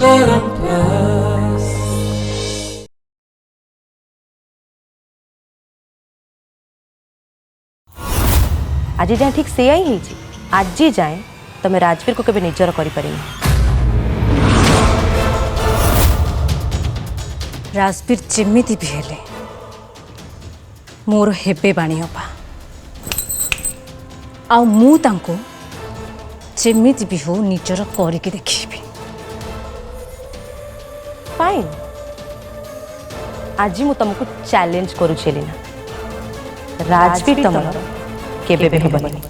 आज जाए ठीक से ही आज जाए तुम राजवीर को केवे निजर कर राजवीर जेमिति भी हेले मोर हेबे बाणी अबा आ मु तांको जेमिति भी हो निजर करके देखिबी। फाइन आज मु तुमको चैलेंज करूँ ना राजवीर तुम केबे भी हेबनी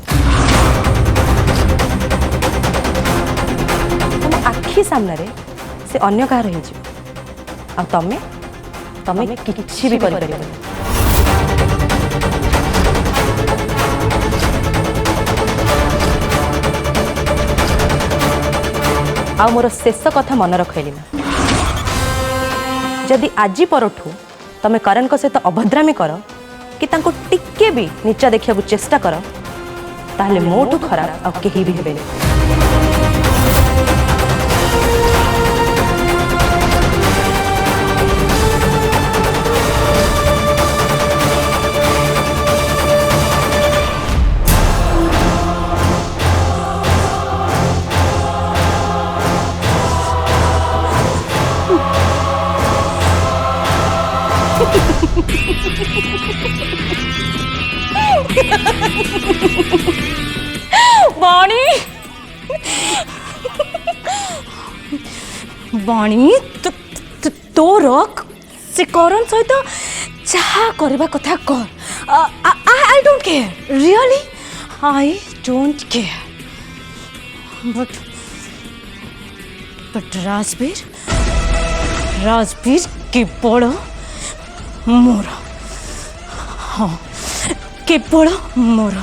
तुम आखि सामने से अन्य कह रही आ तमें तमें किसी भी कर आ मोर शेष कथा मन रखली ना जदि आज परठू तमें करण को सहित अभद्रामी कर कि तांको टिके भी नीचा देखा चेष्टा कर ताहले मोठू खराब आ केही भी हेबेनी। बाणी बाणी तोर से करण सहित जहा करबा कथा कर I don't care really I don't care but Rajveer केवल मोर हाँ केवल मोर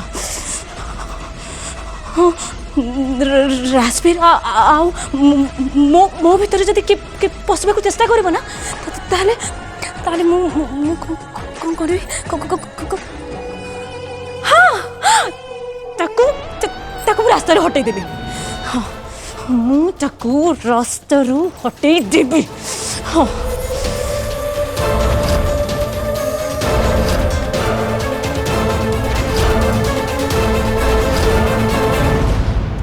हाँ राजवीर आउ मो भीतर जदि के पशुवा को चेष्टा करबो ना ताले ताले मु कोन करबी हाँ ताकू रास्ता रे हटै देबी हाँ मु ताकू रास्ता रू हटै देबी हाँ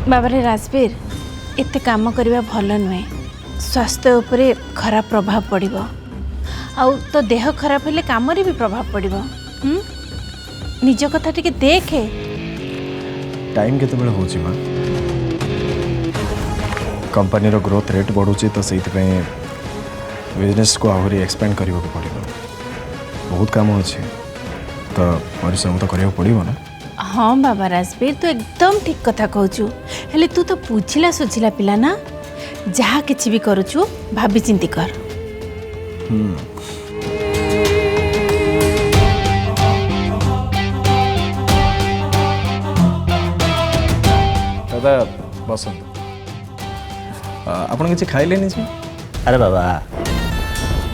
बाबारे राजवीर एते काम करबा भल नुहे स्वास्थ्य उपरे खराब प्रभाव पड़िबो आउ तो देह खराब हेले काम रे भी प्रभाव पड़िबो निज कथा टिके देखे टाइम केते बेले होची मां कंपनी रो ग्रोथ रेट बढ़ुची तो सेति पे बिजनेस को आहुरी एक्सपेंड करिवो को पड़िबो बहुत काम होची तो परिश्रम तो करियो पड़िबो ना। हाँ बाबा राजवीर तू एकदम ठीक कथा कहचु हेले तू तो बुझिला सुझिला पिला ना जहा किछि भी करूछु भाबी चिंती कर। दादा बसन आपण किछि खाइलेनी छी। अरे बाबा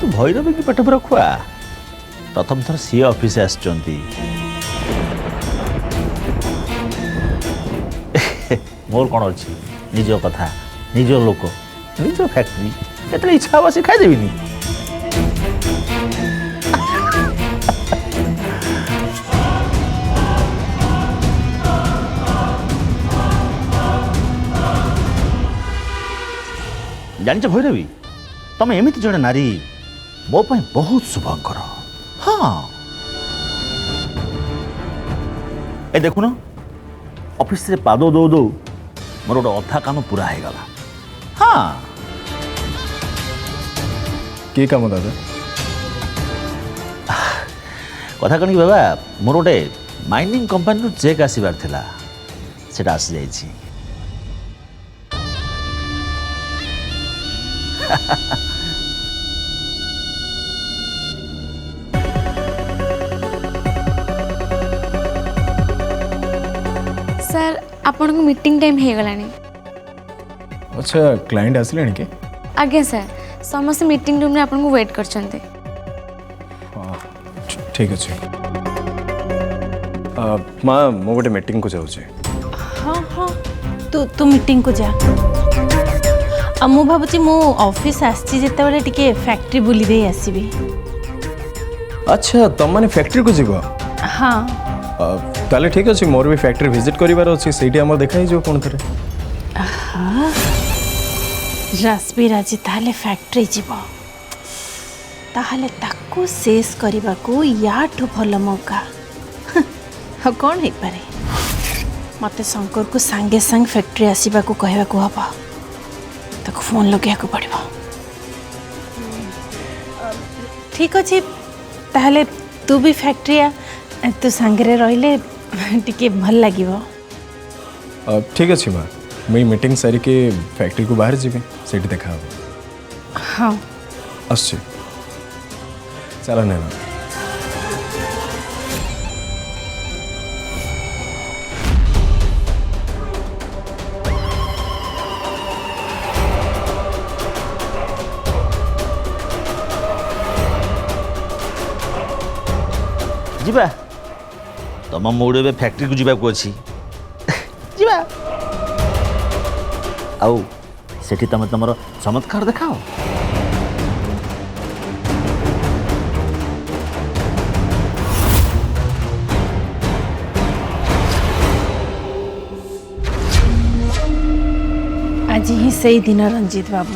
तू भैरवी की पेट पर खुआ प्रथम थर सी ऑफिस आसचंती मोर कौन अच्छी निज कथा निज लोक निज फैक्ट्री केतले इच्छा हो से खाई देबिनी जानिଛ भैरवी तुम एमती जड़े नारी मो पाई बहुत शुभंकर हाँ ए देखुन ऑफिस रे पाद दो दो मोर गोटे अधा काम पूरा हो गला। हाँ के काम दादा कथा कण कि बाबा मोर गोटे माइनिंग कंपनी चेक आसबार थिला सेटा आसी जाइछि। सर आपन को मीटिंग टाइम हो गलानी। अच्छा क्लाइंट आसिले के आज्ञा सर समस्त मीटिंग रूम में आपन को वेट करछन्ते। हाँ ठीक अच्छे माँ मो गोटे मीटिंग को जाऊँ। हाँ हाँ तू मीटिंग को जा ଆଉ ମୁଁ ଭାବୁଛି ମୁଁ ଅଫିସ୍ ଆସିଛି ଯେତେବେଳେ ଟିକେ ଫ୍ୟାକ୍ଟ୍ରି ବୁଲି ଦେଇ ଆସିବି। अच्छा तुम मैंने फैक्ट्री को जीव ହଁ ताले ठीक अच्छे मोर भी फैक्ट्री विजिट करिवार अच्छी से देखा ही पुणी थे ରାଜବୀର ଆଜି ତାହେଲେ ଫ୍ୟାକ୍ଟ୍ରି ଯିବ, ତାହେଲେ ତାକୁ ଶେଷ କରିବାକୁ ୟାଠୁ ଭଲ ମୌକା ଆଉ କ'ଣ ହେଇପାରେ। ମୋତେ ଶଙ୍କରକୁ ସାଙ୍ଗେ ସାଙ୍ଗେ ଫ୍ୟାକ୍ଟ୍ରି ଆସିବାକୁ କହିବାକୁ ହବ, ତାକୁ ଫୋନ୍ ଲଗାଇବାକୁ ପଡ଼ିବ। ଠିକ୍ ଅଛି ତାହେଲେ ତୁ ବି ଫ୍ୟାକ୍ଟ୍ରି ଆ, ତୁ ସାଙ୍ଗରେ ରହିଲେ ଟିକେ ଭଲ ଲାଗିବ। ठीक अच्छे माँ मुई मीटिंग सारिके फैक्ट्री को बाहर जीवी से देखा ହଁ अच्छे चल नैना ଯିବା ତମ ମୁଡ୍ ଏବେ ଫ୍ୟାକ୍ଟ୍ରିକୁ ଯିବାକୁ ଅଛି ଯିବା ଆଉ ସେଠି ତମେ ତମର ଚମତ୍କାର ଦେଖାଅ। ଆଜି ହିଁ ସେଇ ଦିନ ରଞ୍ଜିତ ବାବୁ,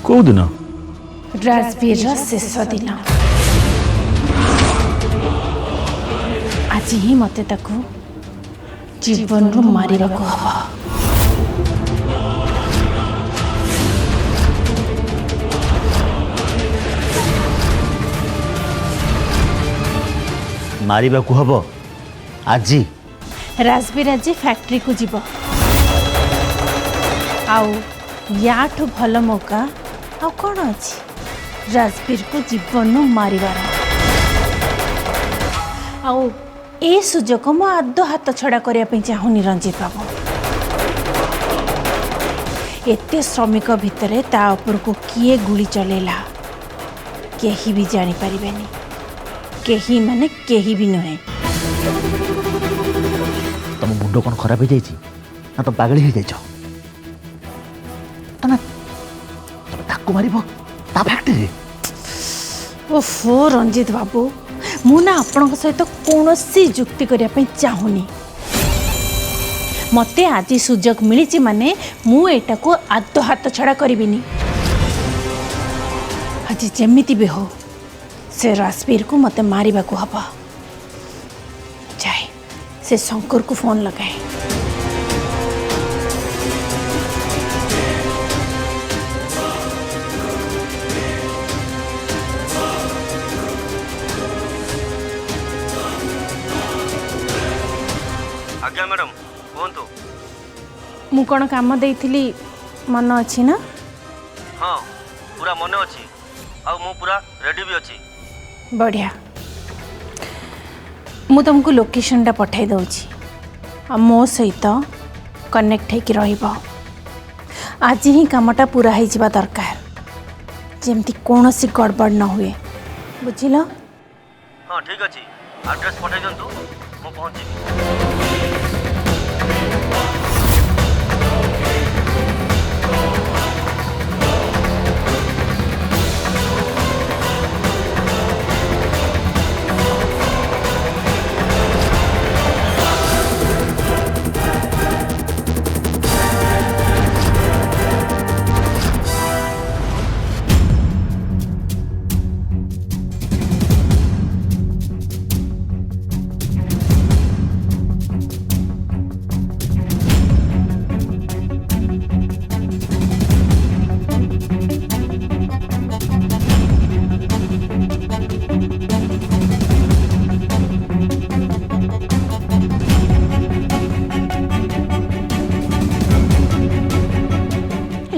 କୋଉ ଦିନ? ରାଜବୀରର ଶେଷ ଦିନ। ଆଜି ହିଁ ମୋତେ ତାକୁ ଜୀବନରୁ ମାରିବାକୁ ହବ। ମାରିବାକୁ ହବ ଆଜି? ରାଜବୀର ଆଜି ଫ୍ୟାକ୍ଟ୍ରିକୁ ଯିବ, ଆଉ ୟାଠୁ ଭଲ ମୌକା ଆଉ କ'ଣ ଅଛି ରାଜବୀରକୁ ଜୀବନରୁ ମାରିବାର। ଆଉ ଏ ସୁଯୋଗ ମୁଁ ଆଦୌ ହାତ ଛଡ଼ା କରିବା ପାଇଁ ଚାହୁଁନି ରଞ୍ଜିତ ବାବୁ। ଏତେ ଶ୍ରମିକ ଭିତରେ ତା ଉପରକୁ କିଏ ଗୁଳି ଚଲେଇଲା କେହି ବି ଜାଣିପାରିବେନି, କେହି ମାନେ କେହି ବି ନୁହେଁ। ତମ ମୁଣ୍ଡ କ'ଣ ଖରାପ ହେଇଯାଇଛି ନା ତମ ପାଗଳି ହେଇଯାଇଛ? ତମେ ତମେ ତାକୁ ମାରିବ ତା ଫ୍ୟାକ୍ଟ୍ରିରେ? ଓହୋ ରଞ୍ଜିତ ବାବୁ, ମୁଁ ନା ଆପଣଙ୍କ ସହିତ କୌଣସି ଯୁକ୍ତି କରିବା ପାଇଁ ଚାହୁଁନି। ମୋତେ ଆଜି ସୁଯୋଗ ମିଳିଛି ମାନେ ମୁଁ ଏଇଟାକୁ ଆଦୌ ହାତ ଛଡ଼ା କରିବିନି। ଆଜି ଯେମିତି ବି ହଉ ସେ ରାଜବୀରକୁ ମୋତେ ମାରିବାକୁ ହବ। ଯାଏ ସେ ଶଙ୍କରକୁ ଫୋନ୍ ଲଗାଏ। आज्ञा मैडम कहतु। ମୁଁ କ'ଣ କାମ ଦେଇଥିଲି ମନ ଅଛି ନା? हाँ पूरा मन अच्छी आ मु पूरा रेडी भी अच्छी। ବଢ଼ିଆ, ମୁଁ ତୁମକୁ ଲୋକେସନଟା ପଠାଇ ଦେଉଛି ଆଉ ମୋ ସହିତ କନେକ୍ଟ ହେଇକି ରହିବ। ଆଜି ହିଁ କାମଟା ପୁରା ହେଇଯିବା ଦରକାର, ଯେମିତି କୌଣସି ଗଡ଼ବଡ଼ ନ ହୁଏ, ବୁଝିଲ? हाँ ठीक अच्छी एड्रेस पठाई दिंतु मु पहुँची।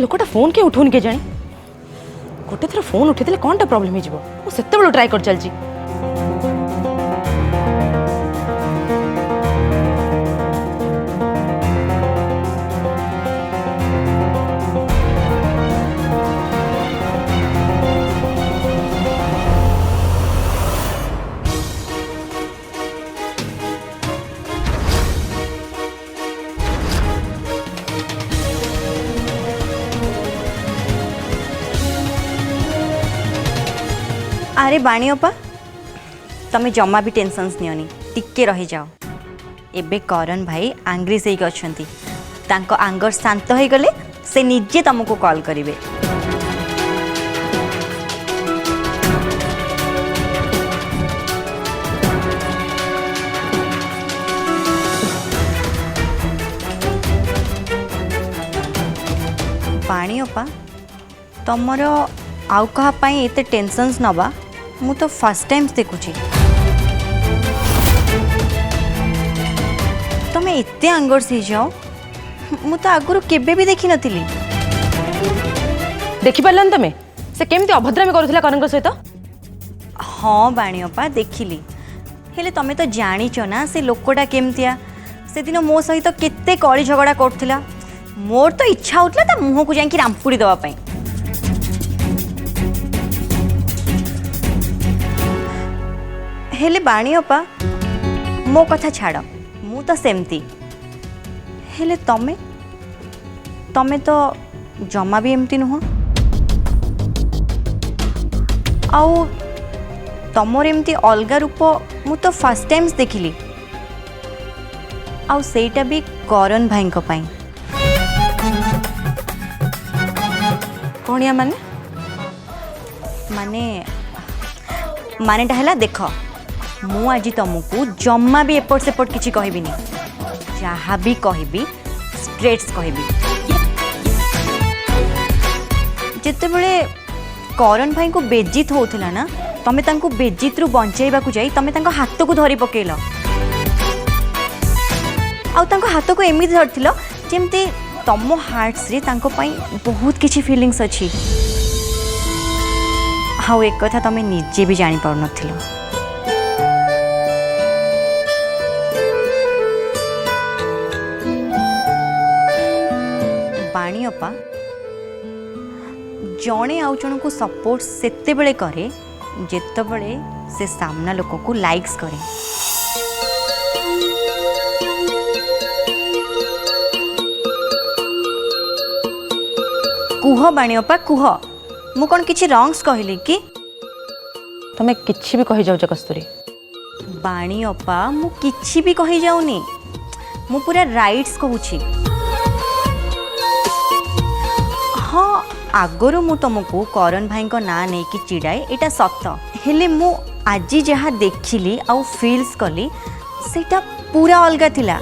ଲୋକଟା ଫୋନ୍ କିଏ ଉଠଉନି କେ ଜାଣି। ଗୋଟେ ଥର ଫୋନ୍ ଉଠେଇଦେଲେ କ'ଣଟା ପ୍ରୋବ୍ଲେମ୍ ହେଇଯିବ। ମୁଁ ସେତେବେଳୁ ଟ୍ରାଏ କରି ଚାଲିଛି। अरे बाणी अपा तमे जमा भी टेंशन्स नियोनी टिके रही जाओ एबे करण भाई आंग्री से अछंती तांको आंगर शांत हो गले से निजे तुमको कॉल करिवे। पानी अपा तमर आउ कहा पाई एते टेंशन्स नबा मु तो फर्स्ट टाइम देखुची तमे एते आंगर्स हो जाओ मु तो आगुरु केबे भी देखि नथिली। देखि पारलन तमे से केमती अभद्रामी करूथिला करण सहित। हाँ बाणी अपा देखिली हेले तमे तो जानिच ना से लोकटा केमतिया से दिन मो सहित केते कली झगड़ा करथिला मोर तो इच्छा होतला ता मुह को जाई रामपुड़ी दवा पाई। हेले बाणी अपा मो कथा छाड़ मु तो सेमती हेले तमे तमे तो जमा भी एमती नुह आउ तमर एमती अलगा रूप मु तो फर्स्ट टाइम देखिली आउ सेटा भी करण भाई को पाई। कौन या माने माने मानेटा है देख मु आज तुमको जम्मा भी एपट सेपट किसी कहबिनी जहाँ भी कहबी स्ट्रेट्स कहबी। जितेबले करण भाई को बेजित होता ना तमे तांको बेजित रु बंचाइबा को जाई तमे तांको हाथ को धरी पकेल आउ तांको हाथ को एमिति धरथिल जेमती तम हार्ट्स रे तांको पई बहुत किछि फीलिंग्स अछि हाउ एक कथा तमे निजे भी जानी पार नथिलो। बाणी अपा जणे आउ जण को सपोर्ट सेते बेले करे जेते बेले से सामना लोक को लाइक्स करे। कुह बाणी अपा कुह मु कौन किछि रॉन्ग्स कहली कि तमे किछि भी कहि जाउछ कस्तूरी। बाणी अपा मु किछि भी कहि जाउनी मु पूरा राइट्स कहूछि। हाँ आगरो मु तुमको करण भाई को ना नहीं कि चिड़ाए एटा सत हेले मु आज जहाँ देखिली आउ फील्स कली सेटा पूरा अलगा थिला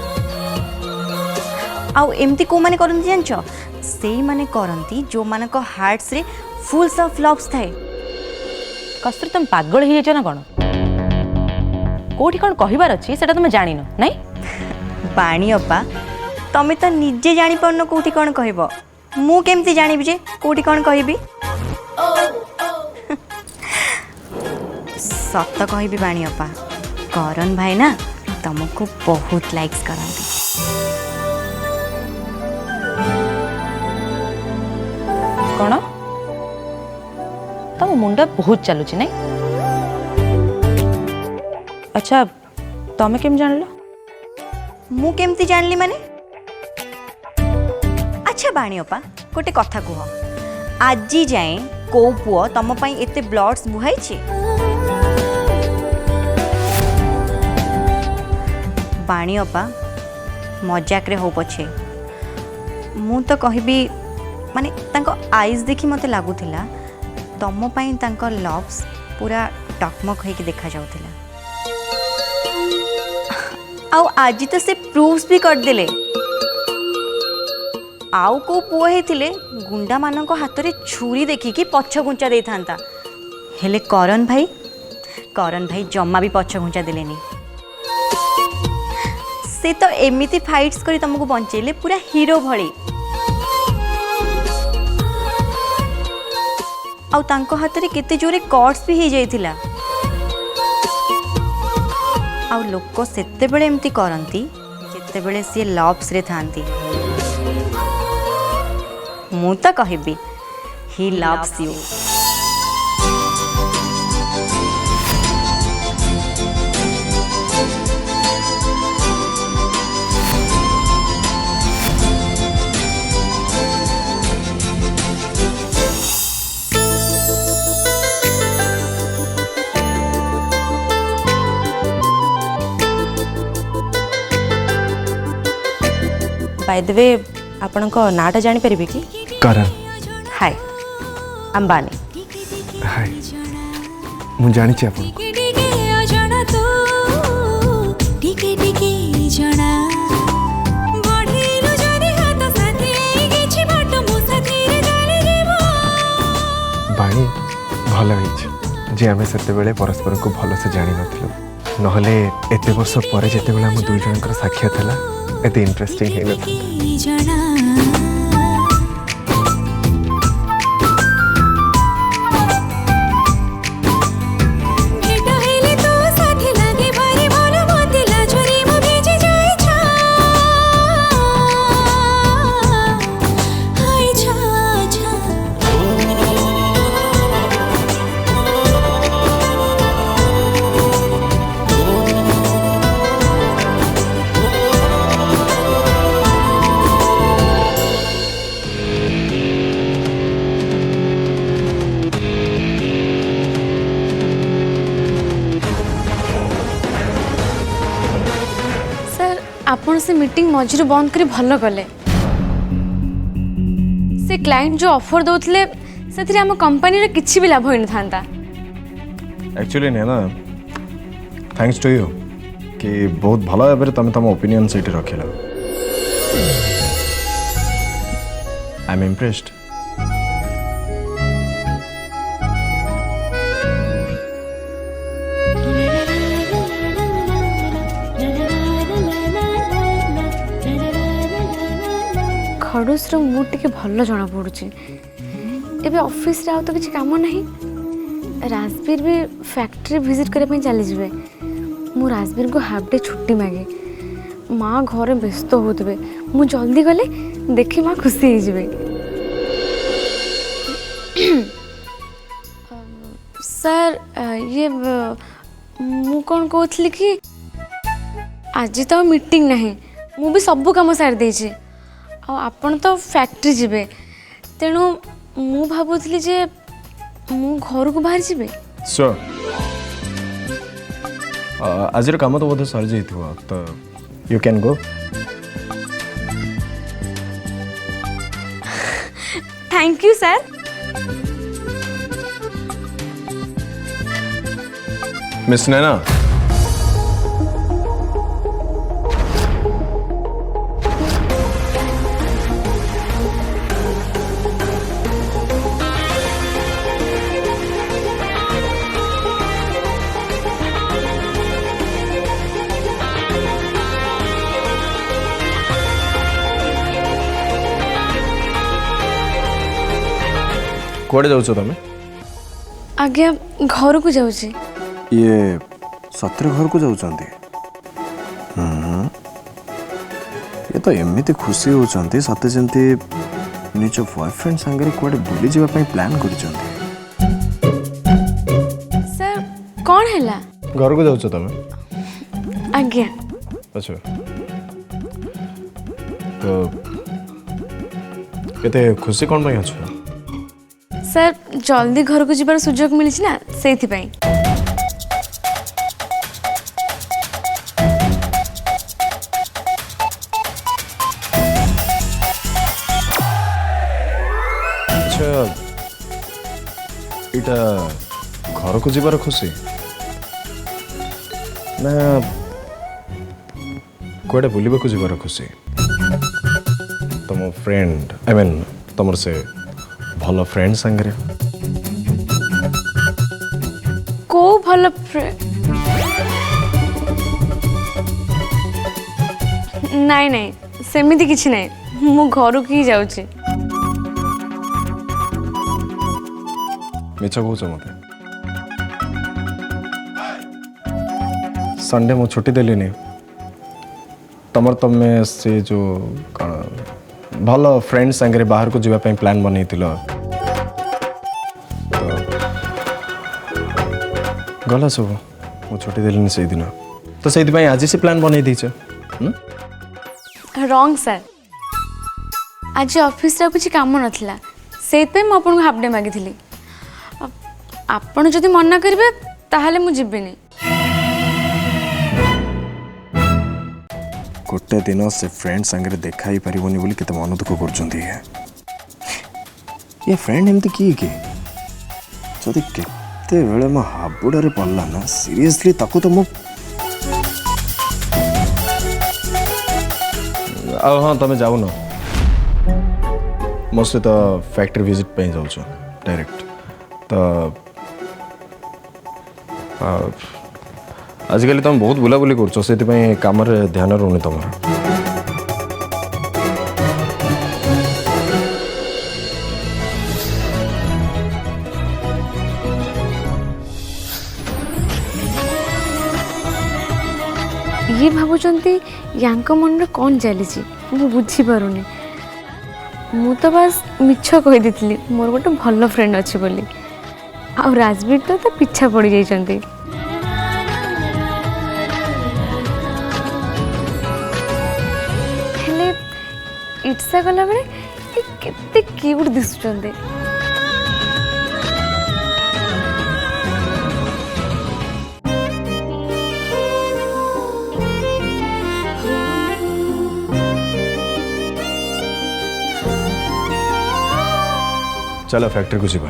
आउ एमती को माने करंती जानछ से माने करंती जो मानक हार्ट्स रे फुल्स ऑफ लव्स थाए। कस्तूरी तुम पागल हो जाए ना कौन कोठी कौन कहबार अच्छी सेटा तुम जान नहीं बाणी अपा तमे तो निजे जानी पारन कोठी कौन कहब मु केमती जानिबी जे कोठी कौन कहबी। सत कहबी बाणी अपा करण भाई ना तुमको बहुत लाइक्स करंती। कौन तुम मुंडा बहुत चलुची नहीं। अच्छा तमे केम जानलो मु केमती जानली माने अच्छा बाणी अपा गोटे कथा कह आज जाए को पुओ तम पाई एते ब्लड्स बुहाई बाणी अपा मजाक रे हो पछे मु तो कहबी माने तांको आईज देखी मते लागुथिला तम पाई तांको लव्स पूरा टकमक होइके देखा जाउथिला आउ आज तो से प्रूफ्स भी कर देले आउ को पुओ हेथिले गुंडा मानक हाथ रे छुरी देखिकी पछ घुंचा दे थांता हेले करण भाई जम्मा भी पछ घुंचा देलेनी से तो एमिति फाइट्स करी तुमको बंचेले पूरा हीरो भली आउ तांको हाथ रे केते जोरे कट्स भी हे जाइथिला आउ लोक सेते बेले एमती करंती जेते बेले सी लव्स रे थांती मु तो कहबी he loves you. By the way आपणक नाटा जानी परिबे कि करण हाय अंबानी हाय मु जानी छी आपन बाणी भल होइछ जे आमे सेते बेले परस्पर को भल से जानि नथिलु नहले एते वर्ष परे जेते बेले हम दुई जनकर साक्षात हला एते इंटरेस्टिंग हे न आपण से मीटिंग मझिरु बंद करी भल कले से क्लाइंट जो ऑफर दौले से आम कंपनी किसी भी लाभ होई था एक्चुअली नहीं ना थैंक्स टू यू कि बहुत भल भाव में तुम तुम ओपिनियन से रखिल आई एम इम्प्रेस्ड खड़ूस मूड टे भल जना पड़ुची एबे ऑफिस रे आ तो किसी काम नहीं राजवीर भी फैक्ट्री विजिट करने चली जाए मु राजवीर को हाफ डे छुट्टी मागे माँ घरे व्यस्त होते मु जल्दी गले देखी माँ खुशी हो सर ये मु कौन कहती कि आज तो मीटिंग नहीं मु भी सब काम सारी देछि आपण तो फैक्ट्री जीवे तेणु मु भाबुथली जे मु घर को बाहर जीवे सर आज काम तो बोधे सर जाइए तो you can go thank you sir miss Naina कुआडे जाउछ तमे आगे घर को जाऊँ ये सत्र घर को जाउछंती ये तो एमिति खुशी होचंती सते जंती निज बॉयफ्रेंड संगे कुआडे बुली जीवा पई प्लान करिसंती सर कौन हैला घर को जाउछ तमे आज्ञा अच्छा तो केते खुशी कोन पई अछ सर जल्दी घर को जीवार सुजोग मिली ना से अच्छा इटा घर को जीवार खुशी ना कुआडे बुलिबा को जीवार खुशी तुम फ्रेंड आई मीन तुमर से भल फ्रेंड संगे को भल नाई नाई सेमिति किछि नाई मु घर की जाउछि मिछ कहूच मते संडे मु छुट्टी देलिनी तमर तमे से जो भल फ्रेंड संगे बाहर को जीवा पई प्लान बनैतिलो गला सब मु छुट्टी देलिनी से दिन तो से आज से प्लान बनई दैछ रॉन्ग सर आज ऑफिस रे कुछ काम नथिला सेत मैं आपन को हाफ डे मागिथिली आपण जदि मना करिवे ताहाले मु जिबिनी गोटे दिन से फ्रेंड सांगे देखा ही पारिबनी बोली केते मन दुख कर ये फ्रेंड एमती किए जदि केते बेले मो हाबुड़े पड़ला ना सीरियसली ताको तो मु हाँ तुम जाऊ न मो सहित फैक्ट्री विजिट पे जाऊँ डायरेक्ट तो आजिकल तुम बहुत बुलाबुली कर काम ध्यान रोनी तुम ये भावुंट यांक मन कौन चली मु बुझीपारुनी मु तो बस मिछ कहीदी मोर गोटे भल फ्रेंड अच्छी बोली आ राजवीर तो पिछा पड़ जाइछंती हेले इट्सा गला बेले केते क्यूट दिसुचंती चलो फैक्ट्री को जीवा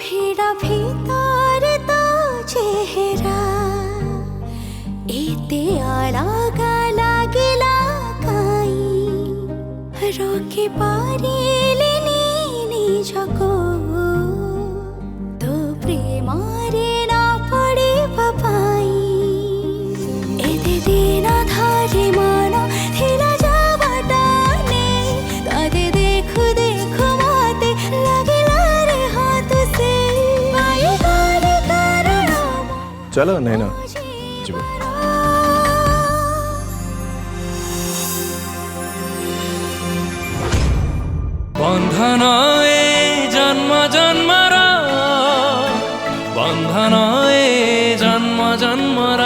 ভিড়া ভিতরে তো চেহারা এতে আলাগা লাগিলা কাই রকে পারিলেনি নিজকো তো প্রেমারে না পড়িবা পাই এতে দিন ধরে মন থিলা যাবাটা নেই তাতে দেখু দেখু মতে লাগিলা রে হাত সে পাইবার কারণ चलो नहीं ना जीवा बंधन ए जन्म जन्मर बंधन ए जन्म जन्मर